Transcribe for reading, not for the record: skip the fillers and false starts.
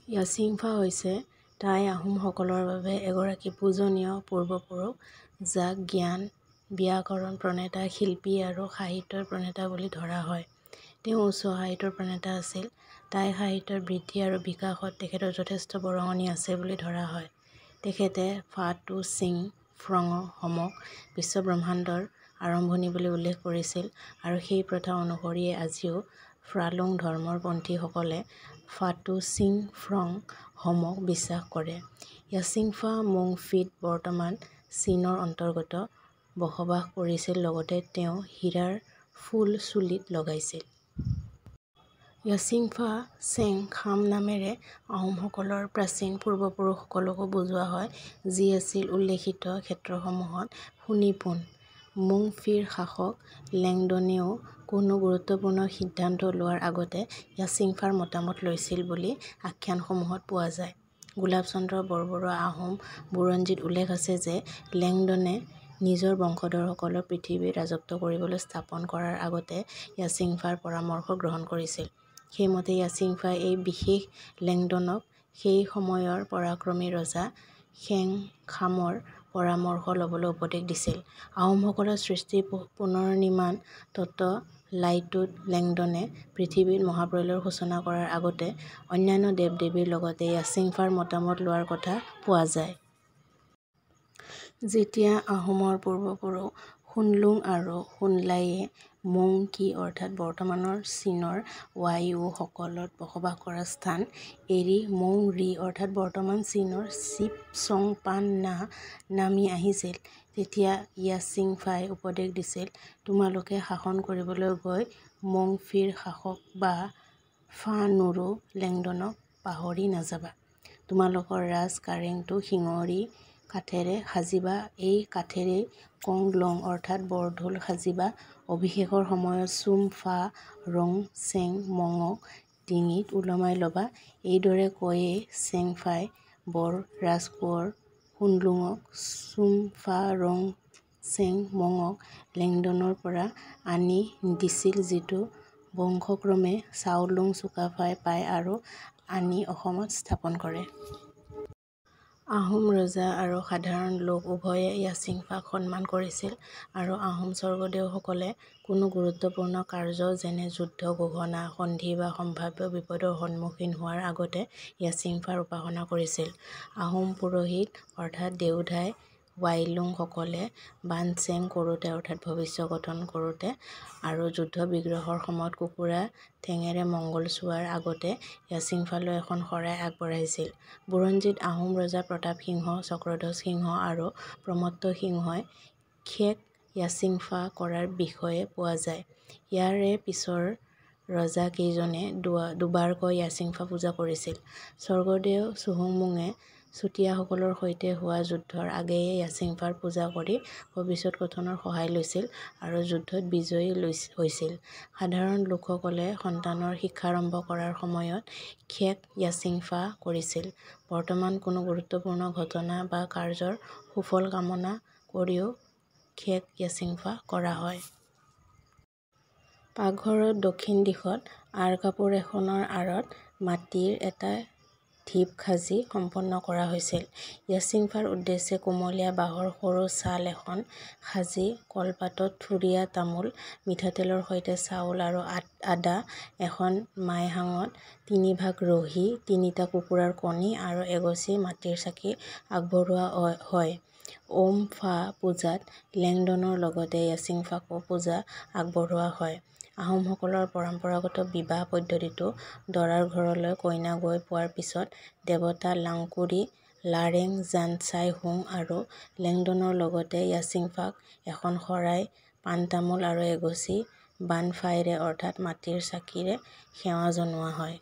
য়াচিংফা হৈছে টাই আহোমসকলৰ বাবে এগৰাকী পূজনীয় পূৰ্বপুৰুষ যাক জ্ঞান, ব্যাকৰণ প্ৰণেতা, শিল্পী আৰু সাহিত্যৰ প্ৰণেতা বুলি ধৰা হয়। তেওঁ উচ্চ সাহিত্যৰ প্ৰণেতা আছিল। টাই সাহিত্যৰ বৃদ্ধি আৰু বিকাশত তেখেতৰ যথেষ্ট বৰঙণি আছে বুলি ধৰা হয়। তেখেতে ফা টু চিং ফ্ৰঙ হমক বিশ্বব্ৰহ্মাণ্ডৰ আৰম্ভণি বুলি উল্লেখ কৰিছিল আৰু সেই প্ৰথা অনুসৰিয়ে আজিও ফ্ৰালুং ধৰ্মৰ পন্থীসকলে ফা টু চিং ফ্ৰঙ হমক বিশ্বাস কৰে। য়াচিংফা মুংফিত বৰ্তমান চীনৰ অন্তৰ্গত বসবাস কৰিছিল, লগতে তেওঁ হীৰাৰ ফুল চুলিত লগাইছিল। য়াচিংফা চেং খাম নামেৰে আহোমসকলৰ প্ৰাচীন পূৰ্বপুৰুষসকলকো বুজোৱা হয়, যি আছিল উল্লেখিত ক্ষেত্ৰসমূহত সুনিপুণ। মুংফিৰ শাসক লেংডনেও কোনো গুৰুত্বপূৰ্ণ সিদ্ধান্ত লোৱাৰ আগতে য়াচিংফাৰ মতামত লৈছিল বুলি আখ্যানসমূহত পোৱা যায়। গোলাপ চন্দ্ৰ বৰবৰুৱা আহোম বুৰঞ্জীত উল্লেখ আছে যে লেংডনে নিজৰ বংশধৰসকলক পৃথিৱীত ৰাজত্ব কৰিবলৈ স্থাপন কৰাৰ আগতে য়াচিংফাৰ পৰামৰ্শ গ্ৰহণ কৰিছিল। সেইমতে য়াচিংফাই এই বিশেষ লেংডনক সেই সময়ৰ পৰাক্ৰমী ৰজা খেংখামৰ পৰামৰ্শ ল'বলৈ উপদেশ দিছিল। আহোমসকলৰ সৃষ্টি পুনৰ্নিৰ্মাণ তত্ত্ব লাইটোত লেংডনে পৃথিৱীত মহাপ্ৰলয়ৰ সূচনা কৰাৰ আগতে অন্যান্য দেৱ-দেৱীৰ লগতে য়াচিংফাৰ মতামত লোৱাৰ কথা পোৱা যায়। যেতিয়া আহোমৰ পূৰ্বপুৰুষ সুনলুং আৰু সুনলাইয়ে মুং কি অৰ্থাৎ বৰ্তমানৰ চীনৰ ৱাইউ সকলত বসবাস কৰা স্থান এৰি মৌং ৰি অৰ্থাৎ বৰ্তমান চীনৰ চিপ-চং-পান না নামি আহিছিল, তেতিয়া য়াচিংফাই উপদেশ দিছিল, তোমালোকে শাসন কৰিবলৈ গৈ মুংফিৰ শাসক বা ফা নুৰু লেংডনক পাহৰি নাযাবা। তোমালোকৰ ৰাজ কাৰেংটো শিঙৰি কাঠেৰে সাজিবা, এই কাঠেৰেই কং লং অৰ্থাৎ বৰঢোল সাজিবা। অভিষেকৰ সময়ত চুম ফা ৰং চেং মঙক ডিঙিত ওলমাই ল'বা। এইদৰে কৈয়েই চেংফাই বৰ ৰাজকোঁৱৰ সুনলুঙক চুম ফা ৰং চেং মঙক লেংডনৰ পৰা আনি দিছিল, যিটো বংশক্ৰমে চাওলুং চুকাফাই পায় আৰু আনি অসমত স্থাপন কৰে। আহোম ৰজা আৰু সাধাৰণ লোক উভয়ে য়াচিংফাক সন্মান কৰিছিল আৰু আহোম স্বৰ্গদেউসকলে কোনো গুৰুত্বপূৰ্ণ কাৰ্য যেনে যুদ্ধ ঘোষণা, সন্ধি বা সম্ভাৱ্য বিপদৰ সন্মুখীন হোৱাৰ আগতে য়াচিংফাৰ উপাসনা কৰিছিল। আহোম পুৰোহিত অৰ্থাৎ দেওধাই ৱাইলুং সকলে বানচেং কৰোঁতে অৰ্থাৎ ভৱিষ্য গঠন কৰোঁতে আৰু যুদ্ধ বিগ্ৰহৰ সময়ত কুকুৰা ঠেঙেৰে মংগল চোৱাৰ আগতে য়াচিংফালৈ এখন শৰাই আগবঢ়াইছিল। বুৰঞ্জীত আহোম ৰজা প্ৰতাপ সিংহ, চক্ৰধ্বজ সিংহ আৰু প্ৰমত্ত সিংহই খেক য়াচিংফা কৰাৰ বিষয়ে পোৱা যায়। ইয়াৰে পিছৰ ৰজা কেইজনে দুবাৰকৈ য়াচিংফা পূজা কৰিছিল। স্বৰ্গদেউ চুহুংমুঙে চুতীয়াসকলৰ সৈতে হোৱা যুদ্ধৰ আগেয়ে য়াচিংফাৰ পূজা কৰি ভৱিষ্যত গঠনৰ সহায় লৈছিল আৰু যুদ্ধত বিজয়ী হৈছিল। সাধাৰণ লোকসকলে সন্তানৰ শিক্ষাৰম্ভ কৰাৰ সময়ত খেক য়াচিংফা কৰিছিল। বৰ্তমান কোনো গুৰুত্বপূৰ্ণ ঘটনা বা কাৰ্যৰ সুফল কামনা কৰিও খেক য়াচিংফা কৰা হয়। পাকঘৰত দক্ষিণ দিশত আঁৰ কাপোৰ এখনৰ আঁৰত মাটিৰ এটা ঢিপ সাজি সম্পন্ন কৰা হৈছিল। য়াচিংফাৰ উদ্দেশ্যে কুমলীয়া বাঁহৰ সৰু চাল এখন সাজি কলপাতত থুৰীয়া তামোল, মিঠাতেলৰ সৈতে চাউল আৰু আদা এখন মাইহাঙত ৩ ভাগ ৰহি, ৩টা কুকুৰাৰ কণী আৰু এগছি মাটিৰ চাকি আগবঢ়োৱা হয়। ওম ফা পূজাত লেংডনৰ লগতে য়াচিংফাকো পূজা আগবঢ়োৱা হয়। আহোমসকলৰ পৰম্পৰাগত বিবাহ পদ্ধতিতো দৰাৰ ঘৰলৈ কইনা গৈ পোৱাৰ পিছত দেৱতা লাংকুৰি লাৰেং জানচাই হুং আৰু লেংডনৰ লগতে য়াচিংফাক এখন শৰাই, পাণ তামোল আৰু এগছি বানফাইৰে অৰ্থাৎ মাটিৰ চাকিৰে সেৱা জনোৱা হয়।